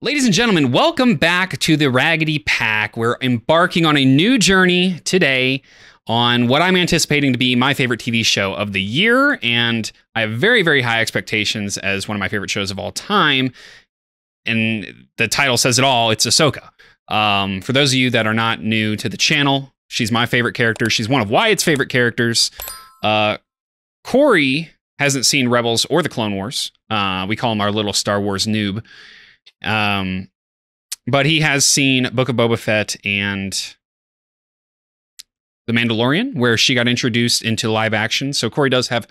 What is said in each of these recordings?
Ladies and gentlemen, welcome back to the Raggedy Pack. We're embarking on a new journey today on what I'm anticipating to be my favorite TV show of the year, and I have very, very high expectations as one of my favorite shows of all time, and the title says it all, it's Ahsoka. For those of you that are not new to the channel, she's my favorite character. She's one of Wyatt's favorite characters. Corey hasn't seen Rebels or the Clone Wars. We call him our little Star Wars noob. But he has seen Book of Boba Fett and The Mandalorian, where she got introduced into live action. So Corey does have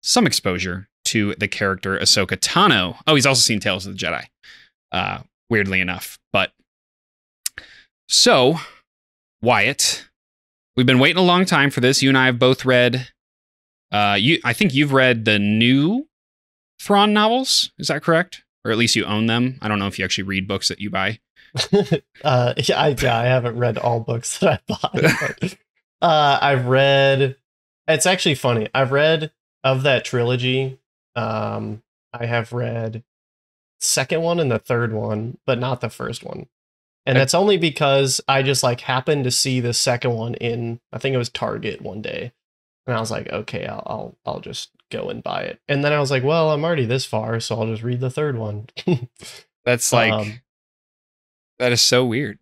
some exposure to the character Ahsoka Tano. Oh, he's also seen Tales of the Jedi, weirdly enough. But so, Wyatt, we've been waiting a long time for this. You and I have both read, I think you've read the new Thrawn novels. Is that correct? Or at least you own them. I don't know if you actually read books that you buy. Yeah, I haven't read all books that I bought. But, I've read. It's actually funny. I've read of that trilogy. I have read the second one and the third one, but not the first one. And that's only because I just happened to see the second one in, I think it was Target one day. And I was like, okay, I'll just go and buy it. And then I was like, well, I'm already this far, so I'll just read the third one. That's that is so weird.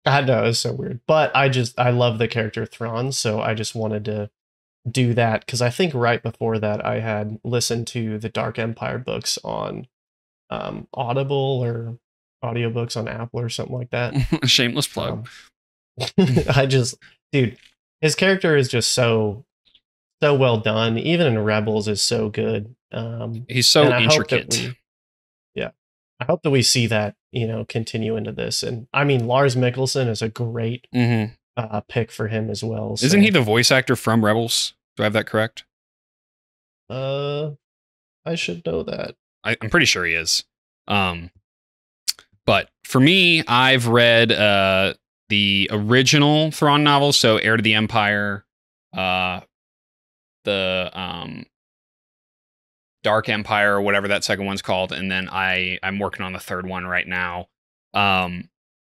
I know, it's so weird. But I love the character Thrawn, so I just wanted to do that. Because I think right before that, I had listened to the Dark Empire books on Audible or audiobooks on Apple or something like that. Shameless plug. Dude, his character is just so well done. Even in Rebels is so good. He's so intricate. I hope that we see that, continue into this. And I mean, Lars Mikkelsen is a great pick for him as well. So. Isn't he the voice actor from Rebels? Do I have that correct? I should know that. I'm pretty sure he is. But for me, I've read the original Thrawn novels, so Heir to the Empire, the Dark Empire, or whatever that second one's called, and then I'm working on the third one right now.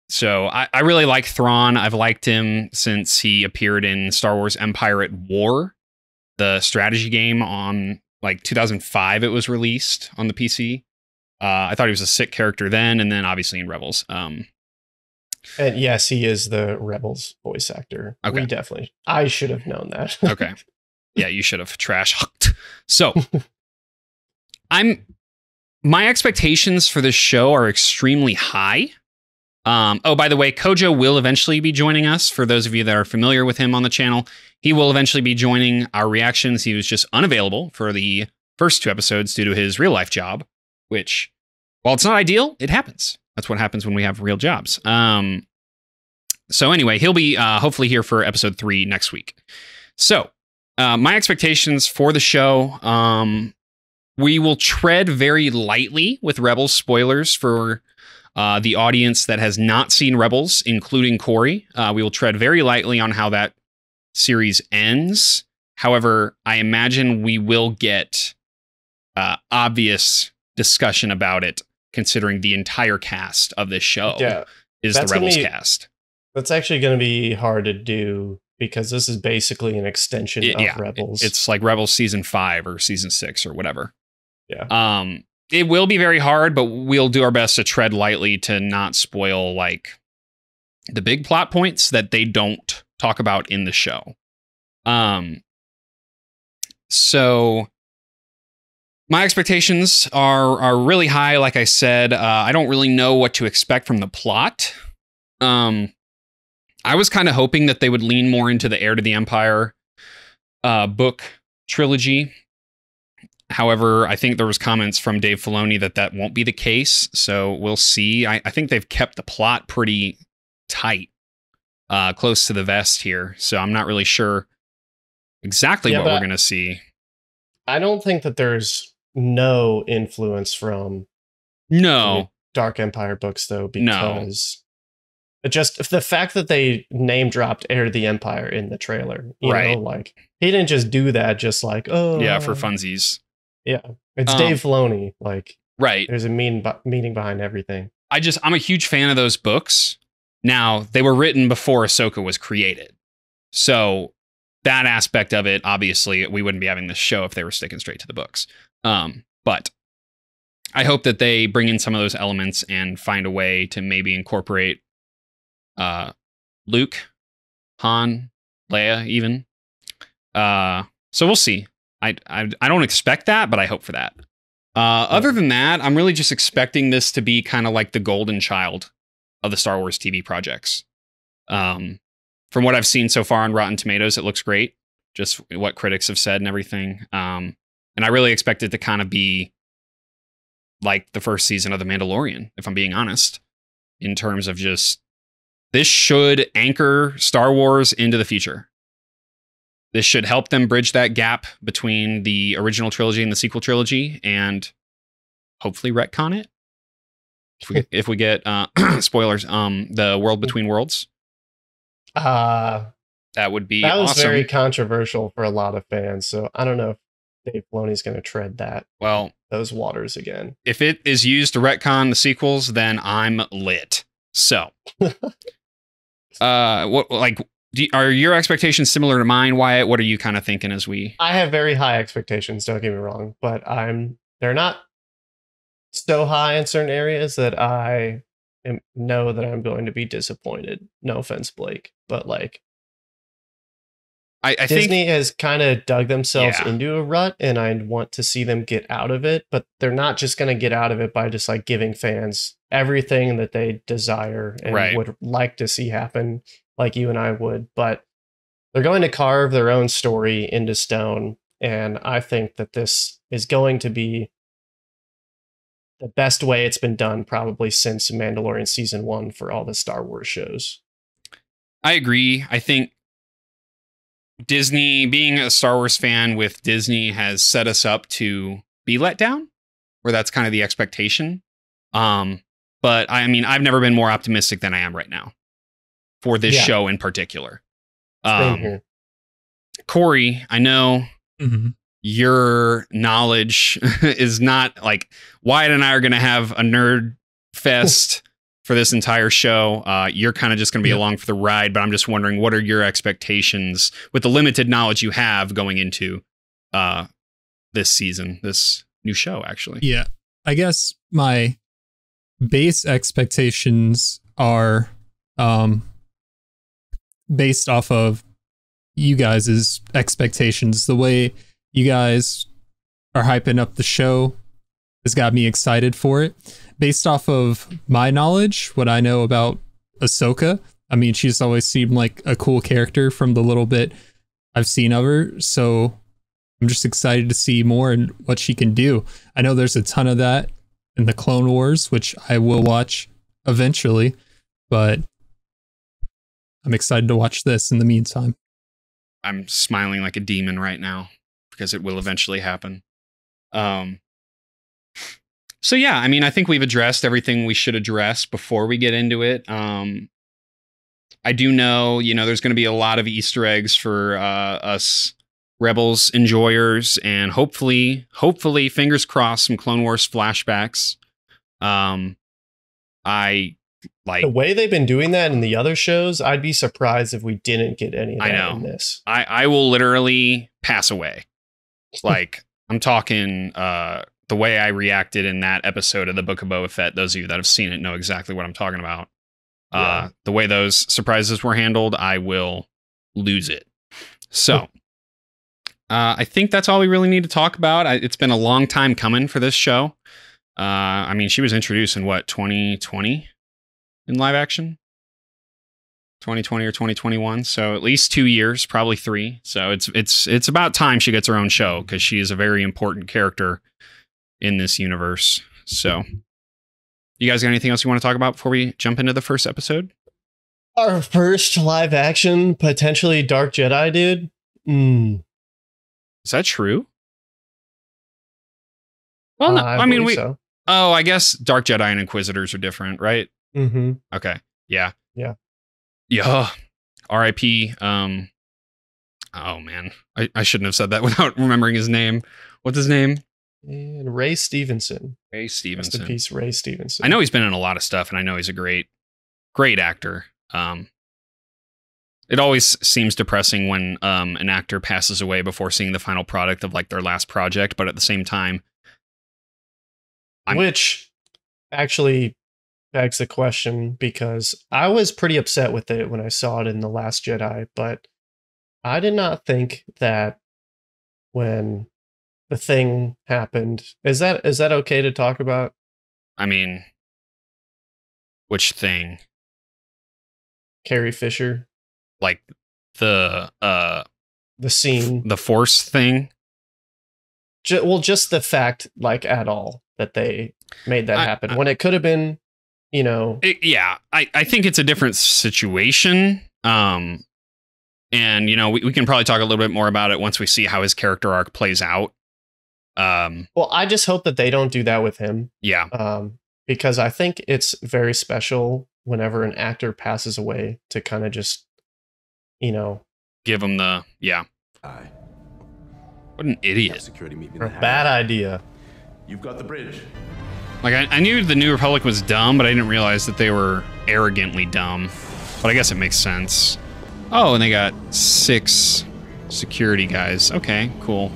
So I really like Thrawn. I've liked him since he appeared in Star Wars Empire at War, the strategy game on 2005. It was released on the PC. I thought he was a sick character then, and then obviously in Rebels. And yes, he is the Rebels voice actor. Okay. I should have known that. Okay. Yeah, you should have trash hooked. So my expectations for this show are extremely high. Oh, by the way, Kojo will eventually be joining us. For those of you that are familiar with him on the channel, he will eventually be joining our reactions. He was just unavailable for the first 2 episodes due to his real life job, which, while it's not ideal, it happens. That's what happens when we have real jobs. So anyway, he'll be hopefully here for episode 3 next week. So my expectations for the show, we will tread very lightly with Rebels spoilers for the audience that has not seen Rebels, including Corey. We will tread very lightly on how that series ends. However, I imagine we will get obvious discussion about it, considering the entire cast of this show is the Rebels cast. That's actually going to be hard to do because this is basically an extension of Rebels. It's like Rebels season 5 or season 6 or whatever. Yeah. It will be very hard, but we'll do our best to tread lightly to not spoil the big plot points that they don't talk about in the show. So my expectations are really high. Like I said, I don't really know what to expect from the plot. I was kind of hoping that they would lean more into the Heir to the Empire book trilogy. However, I think there was comments from Dave Filoni that won't be the case. So we'll see. I think they've kept the plot pretty tight, close to the vest here. So I'm not really sure exactly what we're going to see. I don't think that there's no influence from Dark Empire books, though, because just the fact that they name dropped Heir to the Empire in the trailer, you know, he didn't just do that just for funsies. Yeah, it's Dave Filoni. Right. There's a meaning behind everything. I'm a huge fan of those books. Now, they were written before Ahsoka was created. So that aspect of it, obviously, we wouldn't be having this show if they were sticking straight to the books. But I hope that they bring in some of those elements and find a way to maybe incorporate Luke, Han, Leia, even. So we'll see. I don't expect that, but I hope for that. Other than that, I'm really just expecting this to be kind of like the golden child of the Star Wars TV projects. From what I've seen so far on Rotten Tomatoes, it looks great. Just what critics have said and everything. And I really expect it to kind of be like the first season of The Mandalorian, if I'm being honest, in terms of just this should anchor Star Wars into the future. This should help them bridge that gap between the original trilogy and the sequel trilogy and hopefully retcon it. If we get spoilers, the World Between Worlds. That would be that was awesome. Very controversial for a lot of fans, so I don't know if Dave Filoni's going to tread those waters again. If it is used to retcon the sequels, then I'm lit. So, are your expectations similar to mine, Wyatt? What are you kind of thinking as we? I have very high expectations. Don't get me wrong, but they're not so high in certain areas that I know that I'm going to be disappointed. No offense, Blake, but like, I Disney has kind of dug themselves into a rut, and I want to see them get out of it. But they're not just going to get out of it by just like giving fans everything that they desire and would like to see happen, like you and I would. But they're going to carve their own story into stone, and I think that this is going to be the best way it's been done probably since Mandalorian season 1 for all the Star Wars shows. I agree. I think Disney, being a Star Wars fan with Disney, has set us up to be let down, where that's kind of the expectation. But I mean, I've never been more optimistic than I am right now for this show in particular. Corey, I know your knowledge is not like Wyatt and I are going to have a nerd fest for this entire show. You're kind of just going to be along for the ride, but I'm just wondering, what are your expectations with the limited knowledge you have going into this season, this new show, actually? Yeah, I guess my base expectations are based off of you guys' expectations. The way you guys are hyping up the show has got me excited for it. Based off of my knowledge, what I know about Ahsoka, I mean, she's always seemed like a cool character from the little bit I've seen of her. So I'm just excited to see more and what she can do. I know there's a ton of that in the Clone Wars, which I will watch eventually, but I'm excited to watch this in the meantime. I'm smiling like a demon right now because it will eventually happen. So yeah, I mean, I think we've addressed everything we should address before we get into it. I do know, there's going to be a lot of Easter eggs for us Rebels enjoyers, and hopefully, fingers crossed, some Clone Wars flashbacks. I like the way they've been doing that in the other shows. I'd be surprised if we didn't get any of that in this. I will literally pass away. Like, I'm talking the way I reacted in that episode of the Book of Boba Fett. Those of you that have seen it know exactly what I'm talking about. The way those surprises were handled, I will lose it. So I think that's all we really need to talk about. It's been a long time coming for this show. I mean, she was introduced in 2020 in live action? 2020 or 2021. So at least 2 years, probably 3. So it's about time she gets her own show, because she is a very important character in this universe. So you guys got anything else you want to talk about before we jump into the first episode? Our first live action, potentially Dark Jedi, dude. Is that true? Well, no, I mean, so. Oh, I guess Dark Jedi and Inquisitors are different, right? Mm-hmm. Okay. Yeah. Yeah. Yeah. R.I.P. Oh man, I shouldn't have said that without remembering his name. What's his name? And Ray Stevenson. Ray Rest Stevenson. in peace, Ray Stevenson. I know he's been in a lot of stuff, and I know he's a great actor. It always seems depressing when an actor passes away before seeing the final product of like their last project, but at the same time, which actually begs the question, because I was pretty upset with it when I saw it in The Last Jedi, but I did not think that when the thing happened, is that okay to talk about? I mean, which thing? Carrie Fisher, Like the scene, the Force thing? just the fact, like, at all that they made that happen when it could have been, you know. I think it's a different situation. And, you know, we can probably talk a little bit more about it once we see how his character arc plays out. Well, I just hope that they don't do that with him. Yeah. Because I think it's very special whenever an actor passes away to kind of just, you know, Give him the, What an idiot. Security meet me a bad idea. You've got the bridge. Like, I knew the New Republic was dumb, but I didn't realize that they were arrogantly dumb. But I guess it makes sense. Oh, and they got 6 security guys. Okay, cool.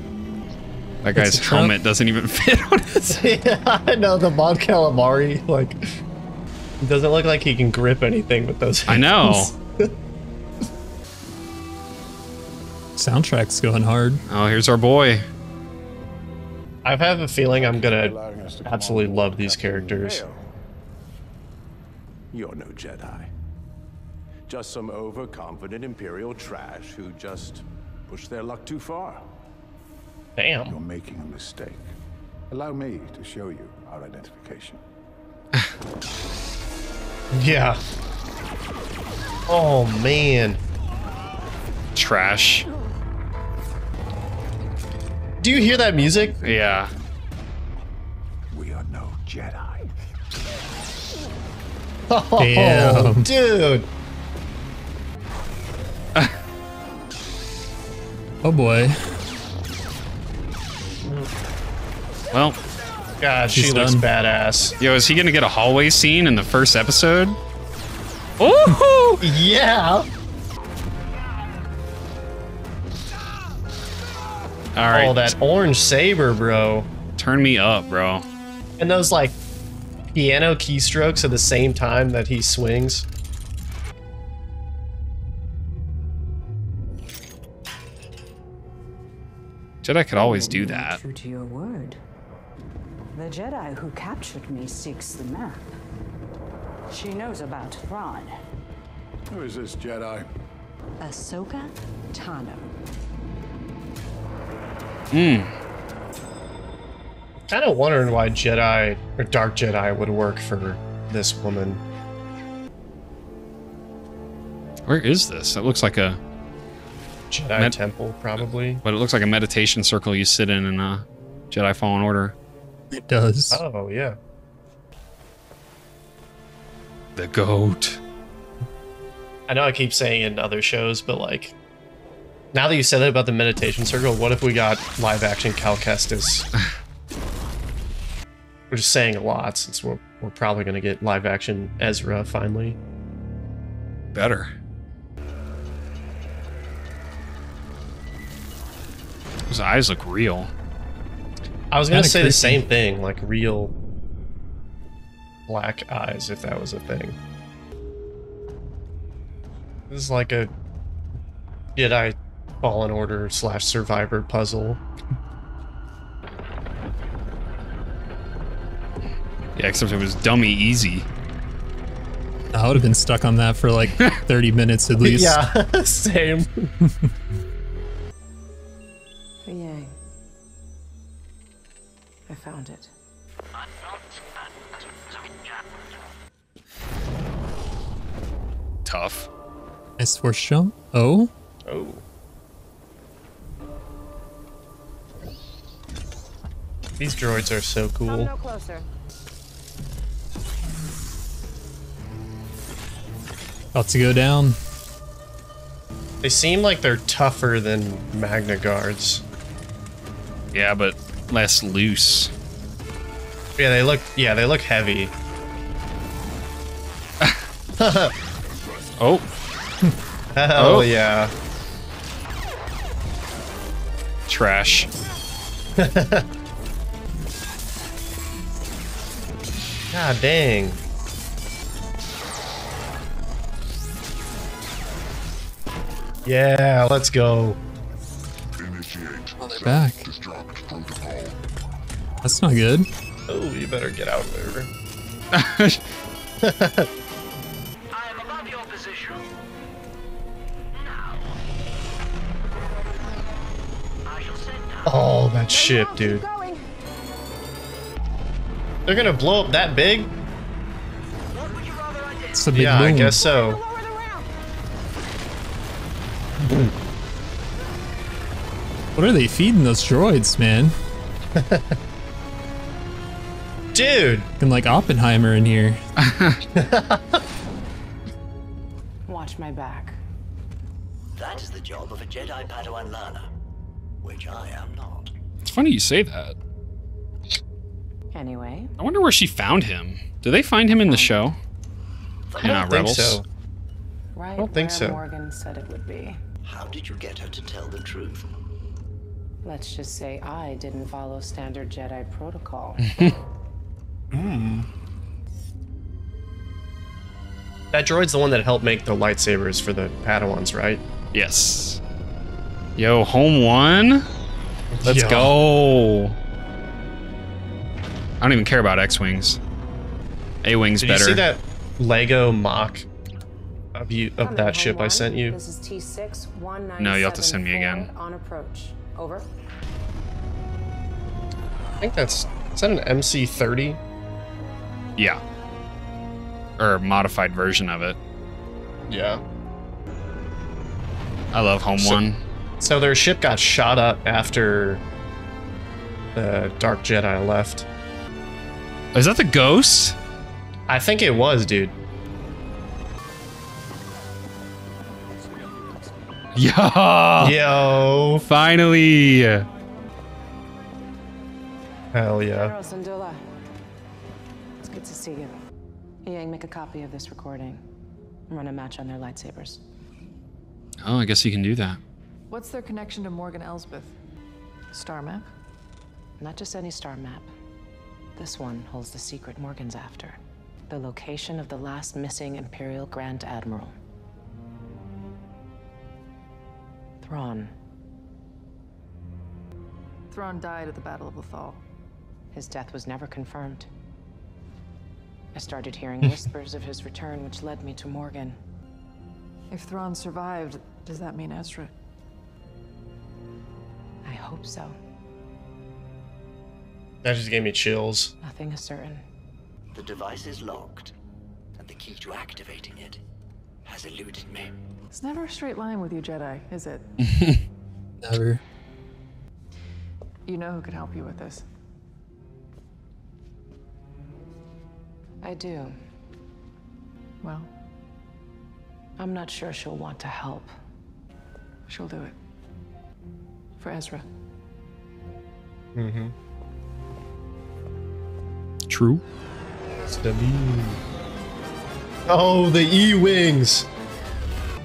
That guy's helmet doesn't even fit on his. Yeah, I know, the Mon Calamari, like, it doesn't look like he can grip anything with those hands. I know. Soundtrack's going hard. Oh, here's our boy. I have a feeling I'm gonna absolutely love these characters. You're no Jedi. Just some overconfident Imperial trash who just pushed their luck too far. Damn. You're making a mistake. Allow me to show you our identification. Yeah. Oh, man. Trash. Do you hear that music? Yeah. We are no Jedi. Oh, Damn. dude. Oh boy. Well, God, she She's looks done. badass. yo, is he gonna get a hallway scene in the first episode? Ooh! Yeah. All right. Oh, that orange saber, bro. Turn me up, bro. And those, like, piano keystrokes at the same time that he swings. Jedi could always do that. True to your word. The Jedi who captured me seeks the map. She knows about Thrawn. Who is this Jedi? Ahsoka Tano. Kind of wondering why Jedi or Dark Jedi would work for this woman. Where is this? It looks like a, Jedi temple, probably. but it looks like a meditation circle you sit in a Jedi Fallen Order. It does. Oh, yeah. The goat. I know I keep saying it in other shows, but, like, now that you said that about the meditation circle, what if we got live action Cal Kestis? We're just saying a lot, since we're probably going to get live action Ezra finally. Better. His eyes look real. I was going to Kinda say the creepy. same thing, like real black eyes, if that was a thing. This is like a Jedi Fallen Order / Survivor puzzle. Yeah, except it was dummy easy. I would have been stuck on that for like 30 minutes at least. Yeah, same. Yay. I found it. Tough. Nice force jump. Oh, Oh. These droids are so cool. closer. about to go down. They seem like they're tougher than Magna Guards. Yeah, but less loose. Yeah, they look heavy. Oh. Hell yeah. Trash. God dang. Yeah, let's go. Oh, they're back. That's not good. Oh, you better get out there. I am above your position. Now. I shall send down. Oh, that ship, dude. They're gonna blow up that big? What would you rather I did? It's a big Yeah, boom. I guess so. What are they feeding those droids, man? Dude! Looking like Oppenheimer in here. Watch my back. That is the job of a Jedi Padawan learner, which I am not. It's funny you say that. Anyway, I wonder where she found him. Do they find him in the show? I don't think Rebels? so. right don't think where so. Morgan said it would be. How did you get her to tell the truth? Let's just say I didn't follow standard Jedi protocol. That droid's the one that helped make the lightsabers for the Padawans, right? Yes. Yo, home one? Let's Yo. go. I don't even care about X-Wings. A-Wings Did better. you see that Lego mock of that ship I sent you? This is T6 No, you'll have to send me again. on approach. Over. I think is that an MC-30? Yeah. Or a modified version of it. Yeah. I love home one. So their ship got shot up after the Dark Jedi left. Is that the Ghost? I think it was, dude. Yeah. Yo. Finally. Hell yeah. General Syndulla. It's good to see you. Yang, make a copy of this recording and run a match on their lightsabers. Oh, I guess you can do that. What's their connection to Morgan Elsbeth? Star map? Not just any star map. This one holds the secret Morgan's after. The location of the last missing Imperial Grand Admiral. Thrawn. Thrawn died at the Battle of Lothal. His death was never confirmed. I started hearing whispers of his return, which led me to Morgan. If Thrawn survived, does that mean Ezra? I hope so. That just gave me chills. Nothing is certain. The device is locked, and the key to activating it has eluded me. It's never a straight line with you Jedi, is it? Never. You know who could help you with this. I do. Well, I'm not sure she'll want to help. she'll do it. For Ezra. Mm-hmm. True. Oh, the E-Wings!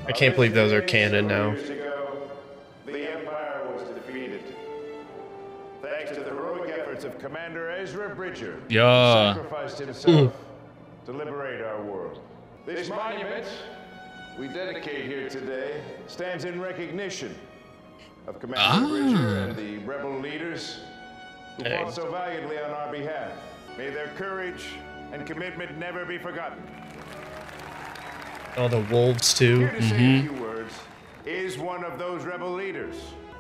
I can't believe those are canon now. Years ago, the Empire was defeated. Thanks to the heroic efforts of Commander Ezra Bridger, Yeah. who sacrificed himself to liberate our world. This monument we dedicate here today stands in recognition of Commander Bridger and the rebel leaders who fought so valiantly on our behalf. May their courage and commitment never be forgotten. Oh, the wolves too. Here to say a few words is one of those rebel leaders,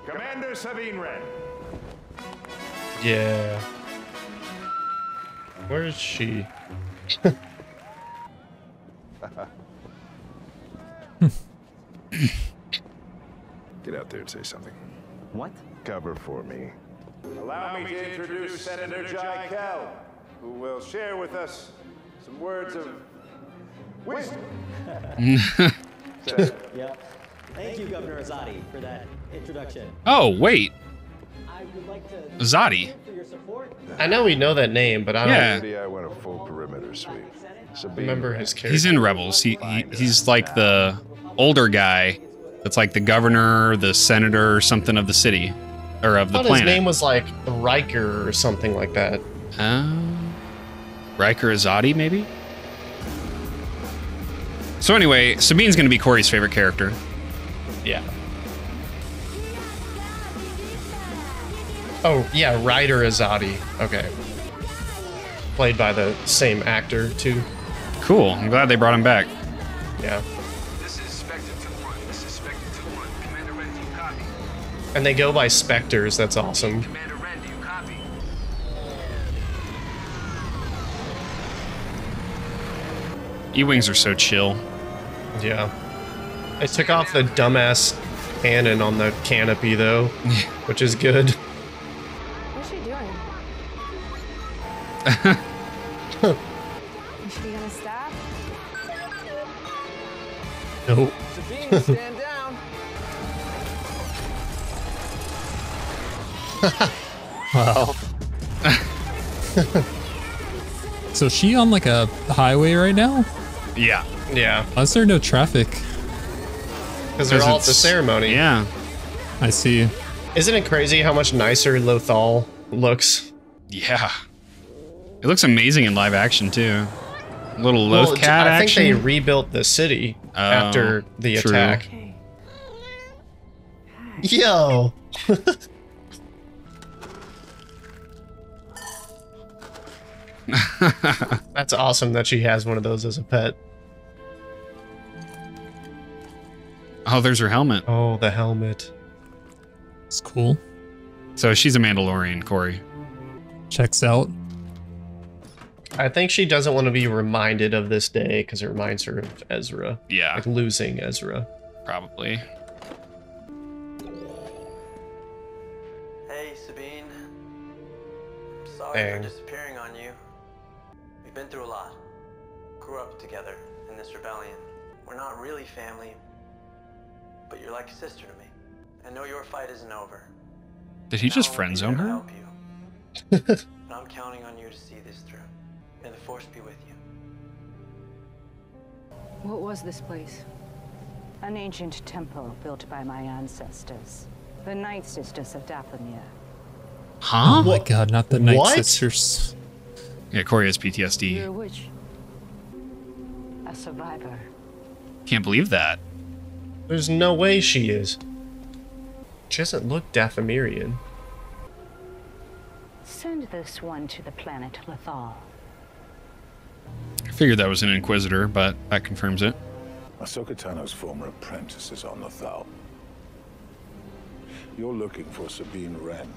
Commander Sabine Wren. Yeah. Where is she? Get out there and say something. What? Cover for me. Allow me to introduce Senator Jai Kell, who will share with us some words of wisdom. Yep. Thank you, Governor Azadi, for that introduction. Oh, wait. Azadi. I know we know that name, but I don't Yeah. I went a full perimeter sweep. Sabine remember his character. He's in Rebels. He's like the older guy that's like the governor, the senator, or something of the city. Or of I the thought planet. his name was like Riker or something like that. Riker Azadi, maybe? So anyway, Sabine's going to be Corey's favorite character. Yeah. Oh, yeah, Ryder Azadi. Okay. Played by the same actor, too. Cool. I'm glad they brought him back. Yeah. This is Spectre 2-1. This is Spectre 2-1. Commander Wren, do you copy? And they go by Spectres. That's awesome. Commander Wren, do you copy? E-Wings are so chill. Yeah. They took off the dumbass cannon on the canopy, though, which is good. What's she doing? Is she gonna stop? Nope. Sabine, stand down. Wow. So is she on like a highway right now? Yeah. Yeah. Why is there no traffic? Because they're all at the ceremony. Yeah. I see. Isn't it crazy how much nicer Lothal looks? Yeah. It looks amazing in live action, too. Little Well, Lothcat I think action. they rebuilt the city after the true. attack. Yo! That's awesome that she has one of those as a pet. Oh, there's her helmet. Oh, the helmet. It's cool. So she's a Mandalorian, Corey. Checks out. I think she doesn't want to be reminded of this day because it reminds her of Ezra. Yeah, Like losing Ezra. probably. Hey, Sabine. I'm sorry Dang. for disappearing on you. We've been through a lot. Grew up together in this rebellion. We're not really family, but you're like a sister to me. I know your fight isn't over. Did he just Now I'll friend be zone here to her? help you. But I'm counting on you to see this through. May the Force be with you. What was this place? An ancient temple built by my ancestors, the Night Sisters of Dathomir. Huh? Oh my god, not the Night What? Sisters. Yeah, Corey has You're PTSD. a witch. A survivor. Can't believe that. There's no way she is. She doesn't look Dathomirian. Send this one to the planet Lothal. I figured that was an Inquisitor, but that confirms it. Ahsoka Tano's former apprentice is on Lothal. You're looking for Sabine Wren.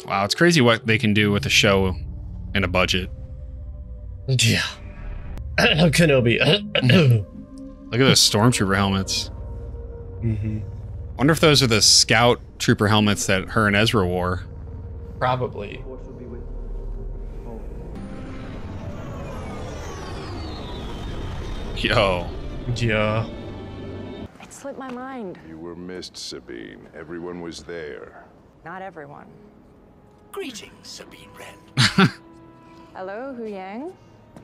Wow, it's crazy what they can do with a show and a budget. Yeah. Kenobi. Look at those stormtrooper helmets. Mm-hmm. Wonder if those are the scout trooper helmets that her and Ezra wore. Probably. Yo. Yeah. It slipped my mind. You were missed, Sabine. Everyone was there. Not everyone. Greetings, Sabine Wren. Hello, Hu Yang?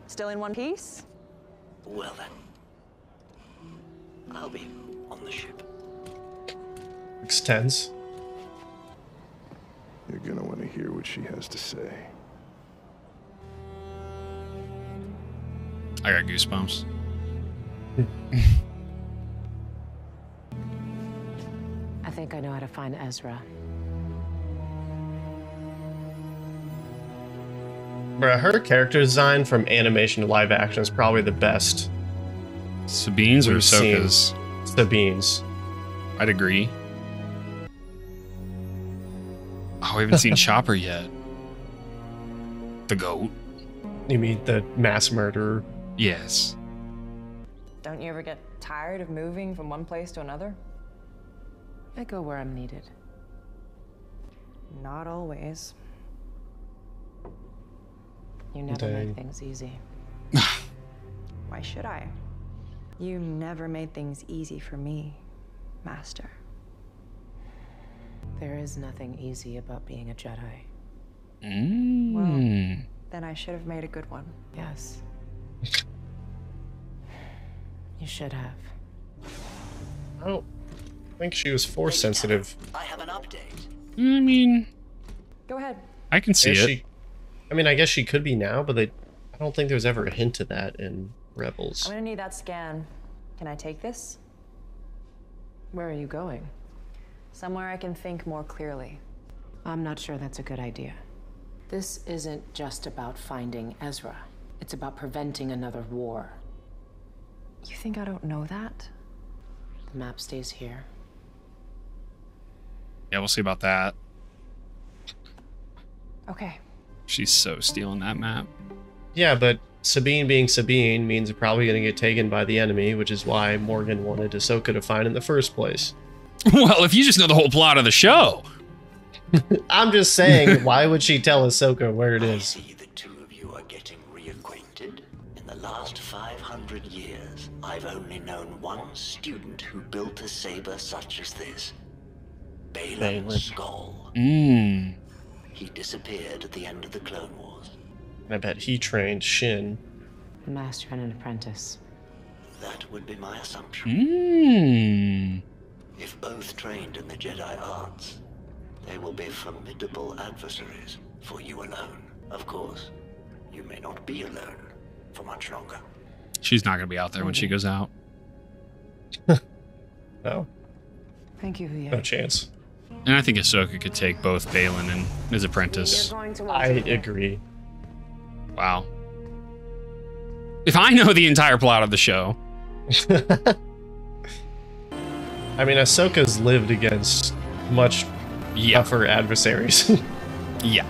Still in one piece? Well then, I'll be on the ship. Looks tense. You're gonna want to hear what she has to say. I got goosebumps. I think I know how to find Ezra. Bruh, her character design from animation to live action is probably the best. Sabine's or We've seen. Ahsoka's? Sabine's. I'd agree. Oh, we haven't seen Chopper yet. The goat? You mean the mass murderer? Yes. Don't you ever get tired of moving from one place to another? I go where I'm needed. Not always. You never Dang. make things easy. Why should I? You never made things easy for me, Master. There is nothing easy about being a Jedi. Mm. Then I should have made a good one. Yes. You should have. I don't think she was force sensitive. I have an update. I mean, Go ahead. I can see it. I mean, I guess she could be now, but I don't think there was ever a hint of that in Rebels. I'm gonna need that scan. Can I take this? Where are you going? Somewhere I can think more clearly. I'm not sure that's a good idea. This isn't just about finding Ezra. It's about preventing another war. You think I don't know that? The map stays here. Yeah, we'll see about that. Okay. She's so stealing that map. Yeah, but Sabine being Sabine means it's probably going to get taken by the enemy, which is why Morgan wanted Ahsoka to find in the first place. Well, if you just know the whole plot of the show. I'm just saying, why would she tell Ahsoka where it I is? see the two of you are getting reacquainted. In the last 500 years, I've only known one student who built a saber such as this. Baylan Skoll. Mmm. He disappeared at the end of the Clone Wars. I bet he trained Shin. A master and an apprentice. That would be my assumption. Mmm. If both trained in the Jedi arts, they will be formidable adversaries for you alone. Of course, you may not be alone for much longer. She's not going to be out there when she goes out. No. Thank you, Via. No chance. And I think Ahsoka could take both Baylan and his apprentice. I agree. Wow. If I know the entire plot of the show. I mean, Ahsoka's lived against much tougher adversaries. Yeah.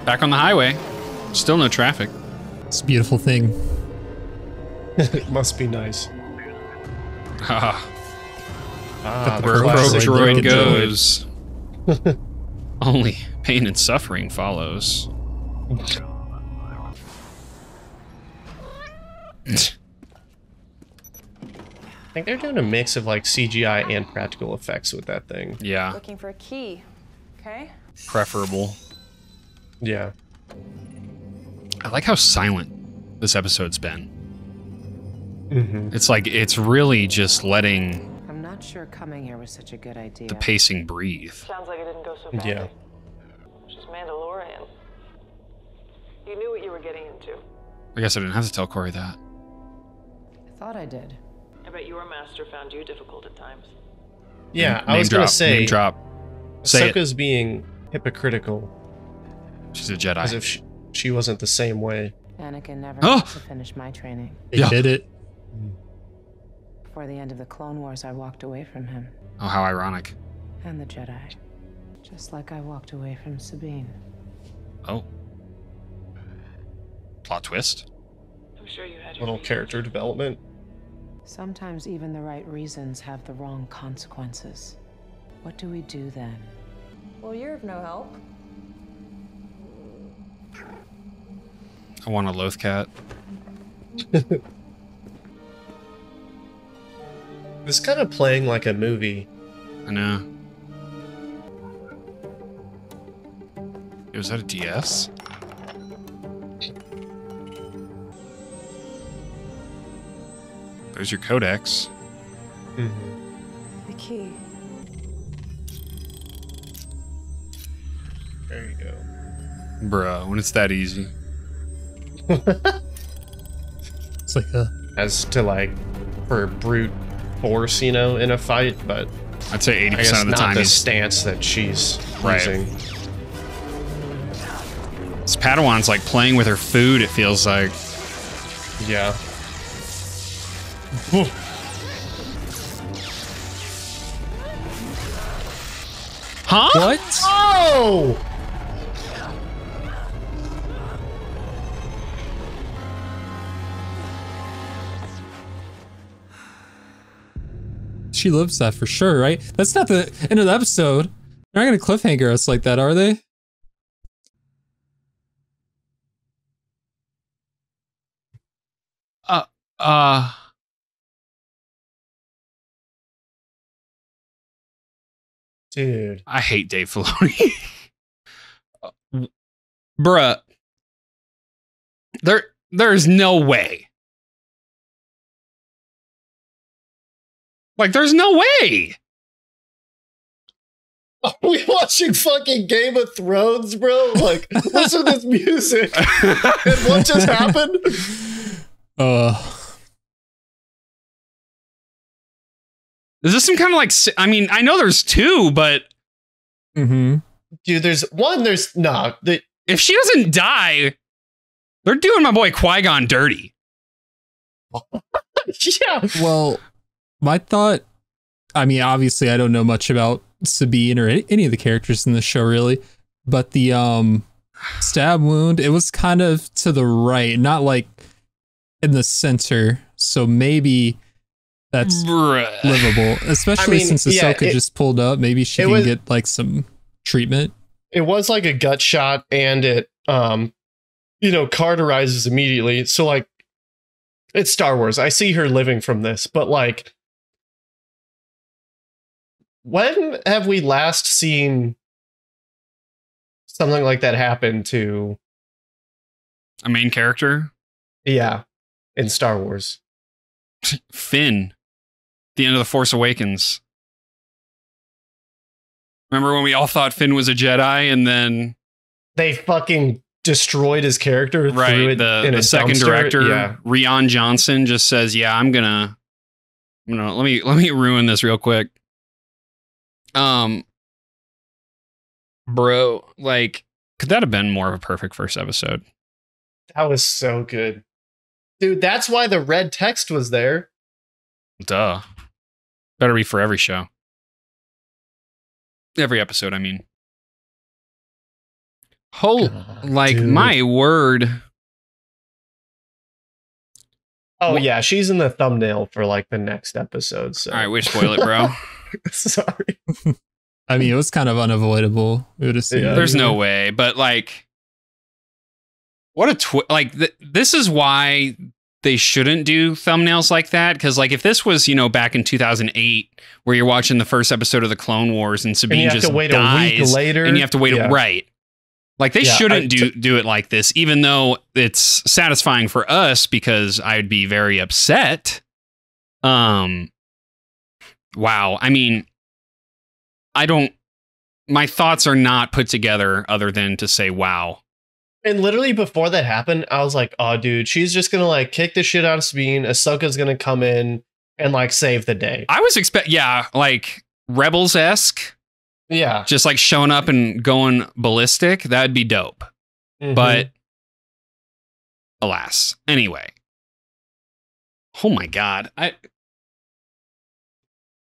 Back on the highway. Still no traffic. It's a beautiful thing. It must be nice. Where a rogue droid goes, only pain and suffering follows. I think they're doing a mix of like CGI and practical effects with that thing. Yeah. Looking for a key. Okay. Preferable. Yeah. I like how silent this episode's been. Mm-hmm. It's like, it's really just letting I'm not sure coming here was such a good idea. the pacing breathe. Sounds like it didn't go so badly. Yeah. She's Mandalorian. You knew what you were getting into. I guess I didn't have to tell Corey that. I thought I did. I bet your master found you difficult at times. Yeah, I was gonna say name drop. Say Ahsoka's being hypocritical. She's a Jedi. As if she wasn't the same way. Anakin never Oh! got to finish my training. They did it. Before the end of the Clone Wars, I walked away from him Oh, how ironic. and the Jedi. Just like I walked away from Sabine. Oh. Plot twist. I'm sure you had your Little character development. Sometimes even the right reasons have the wrong consequences. What do we do then? Well, you're of no help. I want a Lothcat. It's kind of playing like a movie. I know. Was that a DS? There's your codex. The key. There you go. Bro, when it's that easy. It's like a... As to like, for brute force, you know, in a fight, but I'd say 80% I guess of the not time the he's stance that she's Right. using. This Padawan's like playing with her food, it feels like. Yeah. Huh? What? Oh! She lives that for sure, right? That's not the end of the episode. They're not gonna cliffhanger us like that, are they? Dude. I hate Dave Filoni. Bruh. There's no way. Like, there's no way. Are we watching fucking Game of Thrones, bro? Like, listen to this music. And what just happened? Is this some kind of like, I mean, I know there's two, but. Dude, there's one, if she doesn't die, they're doing my boy Qui-Gon dirty. Yeah. Well, my thought, I mean, obviously I don't know much about Sabine or any of the characters in the show really, but the stab wound, it was kind of to the right, not like in the center. So maybe that's livable, especially since Ahsoka just pulled up. Maybe she can get like some treatment. It was like a gut shot, and it cauterizes immediately. So like, it's Star Wars. I see her living from this, but like, when have we last seen something like that happen to a main character? Yeah, in Star Wars. Finn, the end of The Force Awakens. Remember when we all thought Finn was a Jedi, and then they fucking destroyed his character? Right, the second director, Rian Johnson, just says, "Yeah, I'm gonna let me ruin this real quick." Bro, like, could that have been more of a perfect first episode? That was so good. Dude, that's why the red text was there. Duh. Better be for every show. Every episode, I mean. Dude. My word. Oh, yeah, she's in the thumbnail for, like, the next episode. So. All right, we spoil it, bro. Sorry. I mean, it was kind of unavoidable. We would assume. There's no way, but, like, what a this is why they shouldn't do thumbnails like that, because like if this was back in 2008 where you're watching the first episode of the Clone Wars and Sabine just dies, a week later, and you have to wait right, like they shouldn't do it like this, even though it's satisfying for us because I'd be very upset. Wow, I mean, my thoughts are not put together other than to say wow. And literally before that happened, I was like, oh, dude, she's just going to like kick the shit out of Sabine. Ahsoka's going to come in and like save the day. I was like Rebels-esque. Yeah. Just like showing up and going ballistic. That'd be dope. Mm-hmm. But alas. Anyway. Oh my God.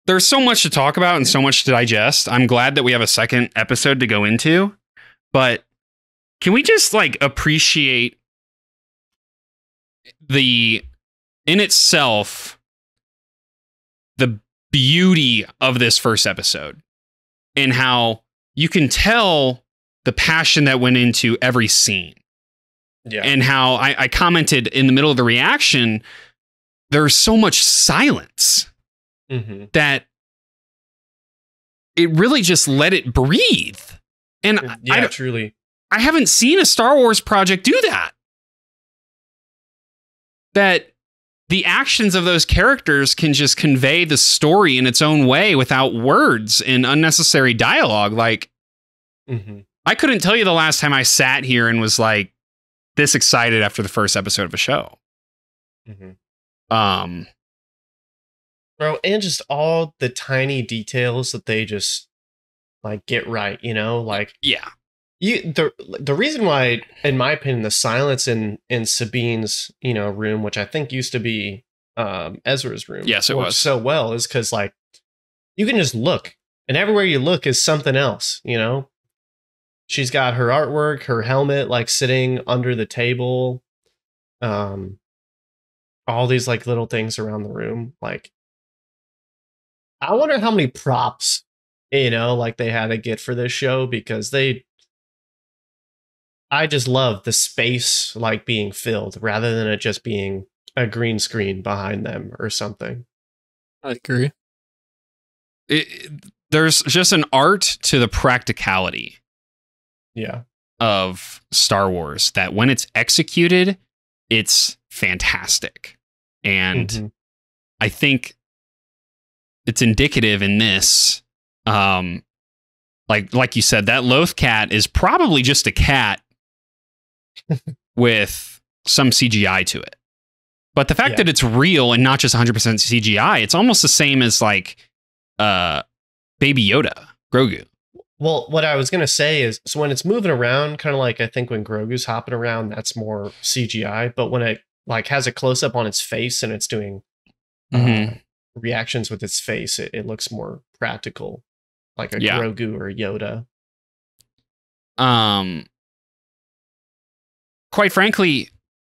There's so much to talk about and so much to digest. I'm glad that we have a second episode to go into. But can we just like appreciate in itself, the beauty of this first episode and how you can tell the passion that went into every scene. Yeah. And how I commented in the middle of the reaction, there's so much silence that it really just let it breathe. And truly. I haven't seen a Star Wars project do that. That the actions of those characters can just convey the story in its own way without words and unnecessary dialogue. Like, I couldn't tell you the last time I sat here and was like this excited after the first episode of a show. Bro, and just all the tiny details that they just like get right, like the reason why, in my opinion, the silence in Sabine's room, which I think used to be Ezra's room, yes, it was so well, is because like you can just look, and everywhere you look is something else. She's got her artwork, her helmet, like sitting under the table, all these like little things around the room. Like, I wonder how many props like they had to get for this show, because I just love the space like being filled rather than it just being a green screen behind them or something. I agree. there's just an art to the practicality of Star Wars that when it's executed, it's fantastic. And I think it's indicative in this. Like you said, that Loth cat is probably just a cat with some CGI to it. But the fact that it's real and not just 100% CGI, it's almost the same as like Baby Yoda, Grogu. Well, what I was going to say is, so when it's moving around, kind of like I think when Grogu's hopping around, that's more CGI. But when it like has a close up on its face and it's doing reactions with its face, it looks more practical, like a Grogu or a Yoda. Quite frankly,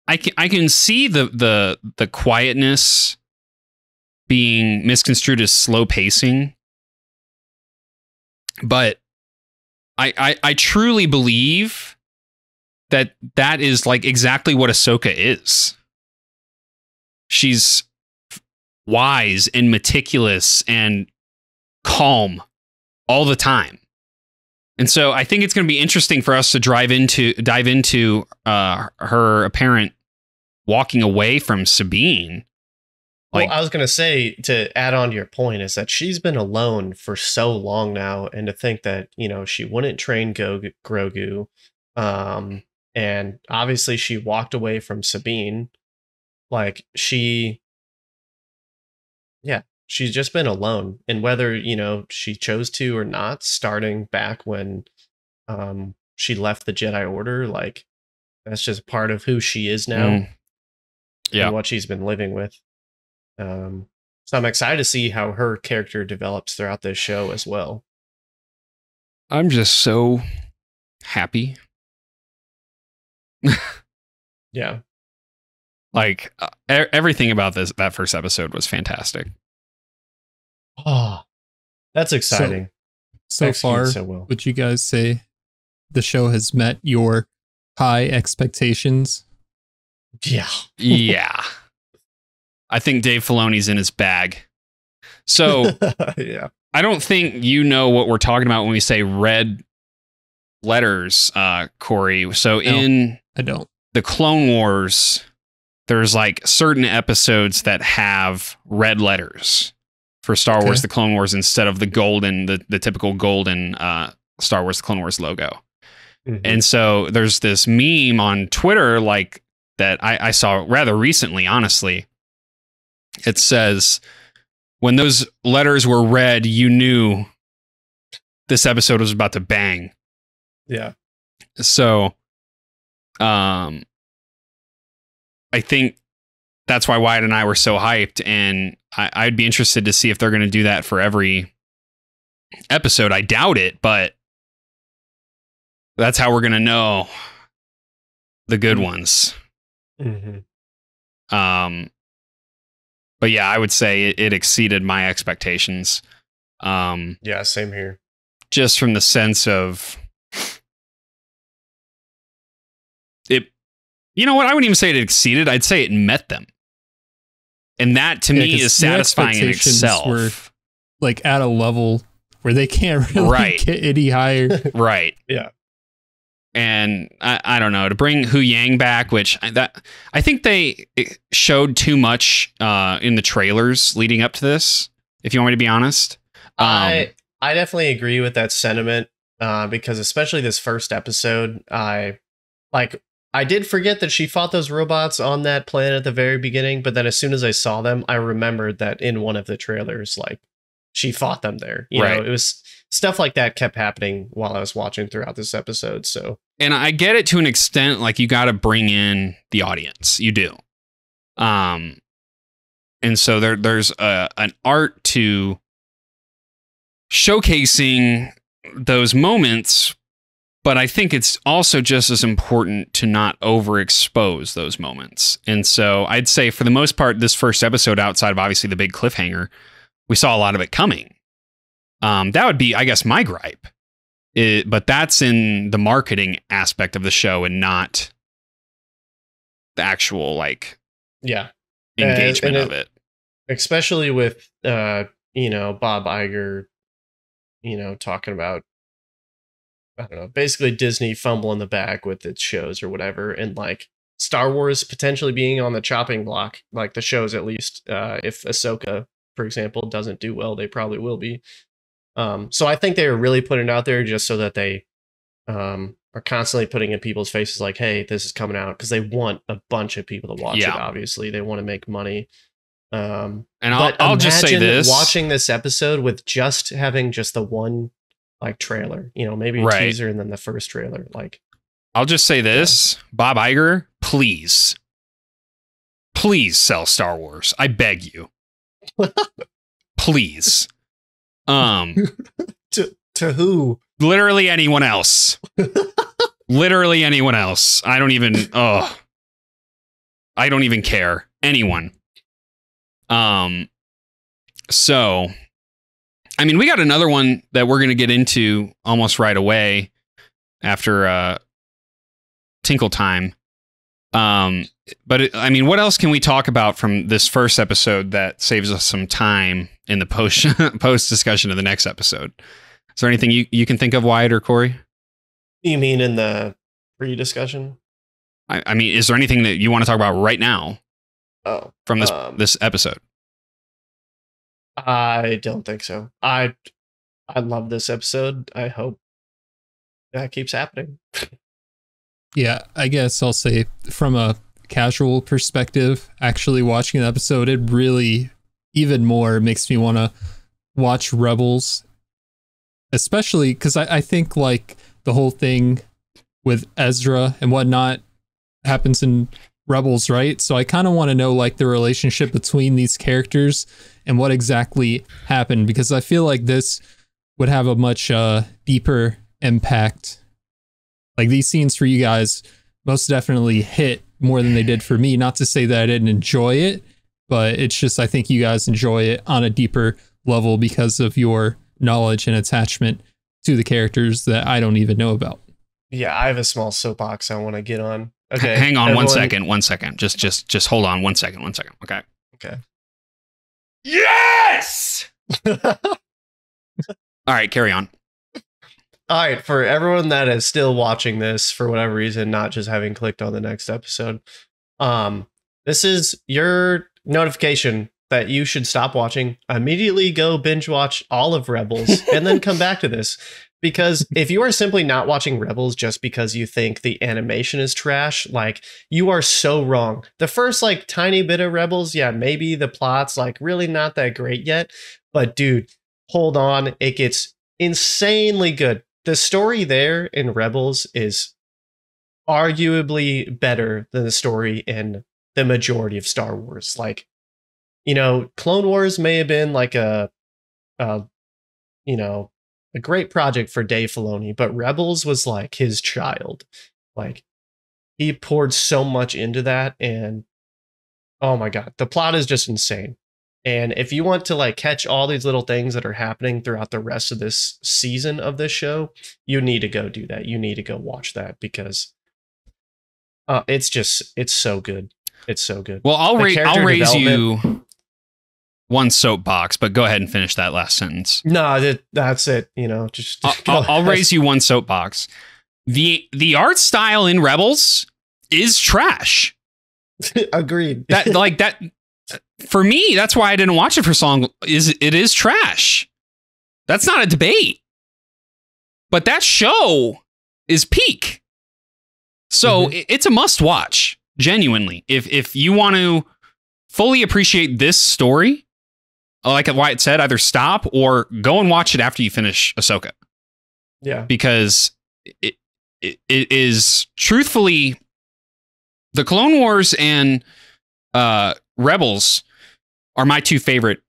I can see the quietness being misconstrued as slow pacing, but I truly believe that is like exactly what Ahsoka is. She's wise and meticulous and calm all the time. And so I think it's going to be interesting for us to dive into her apparent walking away from Sabine. Well, I was going to say, to add on to your point, is that she's been alone for so long now, and to think that, you know, she wouldn't train Grogu, and obviously she walked away from Sabine. Like, she's just been alone. And whether, you know, she chose to or not, starting back when she left the Jedi Order, like, that's just part of who she is now. And what she's been living with. So I'm excited to see how her character develops throughout this show as well. I'm just so happy. Yeah. Like everything about that first episode was fantastic. Oh, that's exciting. So far, would you guys say the show has met your high expectations? Yeah. Yeah. I think Dave Filoni's in his bag. So yeah. I don't think you know what we're talking about when we say red letters, Corey. So I don't. The Clone Wars, there's like certain episodes that have red letters for Star Wars, the Clone Wars, instead of the golden, the typical golden Star Wars, the Clone Wars logo. And so there's this meme on Twitter like that I saw rather recently, honestly. It says, when those letters were red, you knew this episode was about to bang. Yeah. So, I think that's why Wyatt and I were so hyped, and I'd be interested to see if they're going to do that for every episode. I doubt it, but that's how we're going to know the good ones. But yeah, I would say it exceeded my expectations. Yeah, same here. Just from the sense of it, you know what? I wouldn't even say it exceeded. I'd say it met them. And that to me is satisfying in itself. Were like at a level where they can't really get any higher. Right. Yeah. And I don't know, to bring Hu Yang back, which I think they showed too much in the trailers leading up to this, if you want me to be honest. I definitely agree with that sentiment, because especially this first episode, I did forget that she fought those robots on that planet at the very beginning, but then as soon as I saw them, I remembered that in one of the trailers, like, she fought them there. You know, it was stuff like that kept happening while I was watching throughout this episode. So, and I get it to an extent, like, you got to bring in the audience. You do. And so there's an art to showcasing those moments, but I think it's also just as important to not overexpose those moments. And so I'd say for the most part, this first episode, outside of obviously the big cliffhanger, we saw a lot of it coming. That would be, I guess, my gripe. But that's in the marketing aspect of the show and not the actual, like, engagement of it. Especially with, Bob Iger talking about, I don't know, basically Disney fumbling the bag with its shows or whatever, and like Star Wars potentially being on the chopping block, like the shows at least. If Ahsoka, for example, doesn't do well, they probably will be. So I think they are really putting it out there just so that they are constantly putting in people's faces like, hey, this is coming out, because they want a bunch of people to watch it. Obviously, they want to make money. And I'll just say this: watching this episode with just having just the one like trailer, maybe a teaser and then the first trailer. Like, I'll just say this: Bob Iger, please sell Star Wars. I beg you, please. To who? Literally anyone else. Literally anyone else. I don't even care. Anyone. So, I mean, we got another one that we're going to get into almost right away after Tinkle Time. But I mean, what else can we talk about from this first episode that saves us some time in the post discussion of the next episode? Is there anything you can think of, Wyatt or Corey? You mean in the pre-discussion? I mean, is there anything that you want to talk about right now? From this episode? I don't think so. I love this episode. I hope that keeps happening. Yeah, I guess I'll say from a casual perspective, actually watching the episode, it really even more makes me want to watch Rebels, especially because I think like the whole thing with Ezra and whatnot happens in Rebels, right? So I kind of want to know like the relationship between these characters and what exactly happened, because I feel like this would have a much deeper impact. Like these scenes for you guys most definitely hit more than they did for me. Not to say that I didn't enjoy it, but it's just I think you guys enjoy it on a deeper level because of your knowledge and attachment to the characters that I don't even know about. Yeah, I have a small soapbox I want to get on. Okay, hang on one second. Just hold on one second. Okay. Yes. All right, carry on. All right, for everyone that is still watching this for whatever reason, not just having clicked on the next episode, this is your notification that you should stop watching, immediately go binge watch all of Rebels, and then come back to this. Because if you are simply not watching Rebels just because you think the animation is trash, like, you are so wrong. The first, like, tiny bit of Rebels, yeah, maybe the plot's, like, really not that great yet. But, dude, hold on. It gets insanely good. The story there in Rebels is arguably better than the story in the majority of Star Wars. Like, Clone Wars may have been, like, a great project for Dave Filoni, but Rebels was like his child. Like, he poured so much into that, and oh my god, the plot is just insane. And if you want to like catch all these little things that are happening throughout the rest of this season of this show, you need to go do that. You need to go watch that, because it's so good. It's so good. Well, I'll raise you one soapbox, but go ahead and finish that last sentence. No, that's it. Just I'll raise you one soapbox. The art style in Rebels is trash. Agreed. That for me, that's why I didn't watch it for so long. It is trash. That's not a debate. But that show is peak. So it's a must watch. Genuinely, if you want to fully appreciate this story, like Wyatt said, either stop or go and watch it after you finish Ahsoka. Yeah. Because it is truthfully, the Clone Wars and Rebels are my two favorite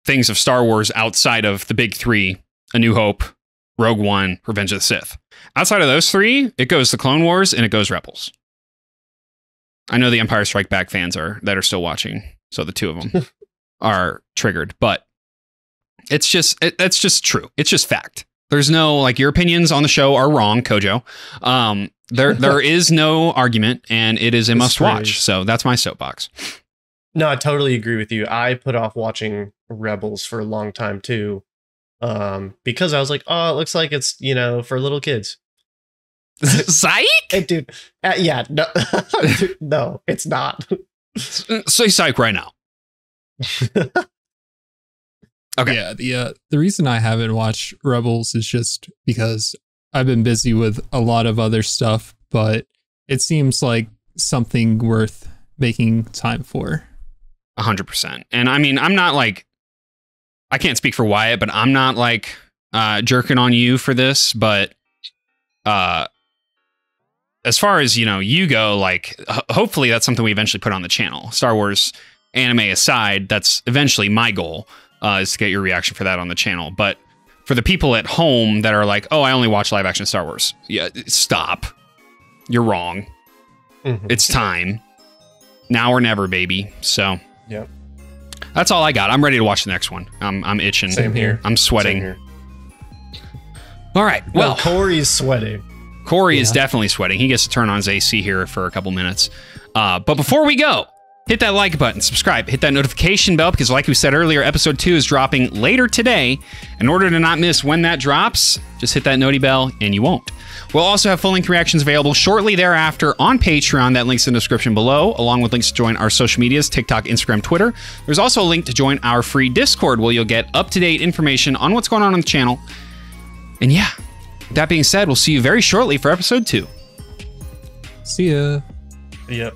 things of Star Wars outside of the big three: A New Hope, Rogue One, Revenge of the Sith. Outside of those three, it goes the Clone Wars and it goes Rebels. I know the Empire Strike Back fans that are still watching, so the two of them are triggered, but it's just true. It's just fact. There's no, like, your opinions on the show are wrong, Kojo. There is no argument, and it is a must watch. So that's my soapbox. No, I totally agree with you. I put off watching Rebels for a long time too, because I was like, oh, it looks like it's, you know, for little kids. Psych? Hey, dude. Yeah, no, dude, no, it's not. Say psych right now. Okay. Yeah, the reason I haven't watched Rebels is just because I've been busy with a lot of other stuff, but it seems like something worth making time for. 100%. And I mean, I'm not like, I can't speak for Wyatt, but I'm not like jerking on you for this, but as far as, you know, you go, like, hopefully that's something we eventually put on the channel. Star Wars anime aside, that's eventually my goal, is to get your reaction for that on the channel. But for the people at home that are like, oh, I only watch live action Star Wars. Yeah, stop. You're wrong. It's time. Now or never, baby. So yep. That's all I got. I'm ready to watch the next one. I'm itching. Same here. I'm sweating. Same here. All right. Well, Corey's sweating. Corey is definitely sweating. He gets to turn on his AC here for a couple minutes. But before we go, hit that like button, subscribe, hit that notification bell, because like we said earlier, episode 2 is dropping later today. In order to not miss when that drops, just hit that noti bell and you won't. We'll also have full-length reactions available shortly thereafter on Patreon. That link's in the description below, along with links to join our social medias, TikTok, Instagram, Twitter. There's also a link to join our free Discord, where you'll get up-to-date information on what's going on the channel. And yeah, that being said, we'll see you very shortly for episode 2. See ya. Yep.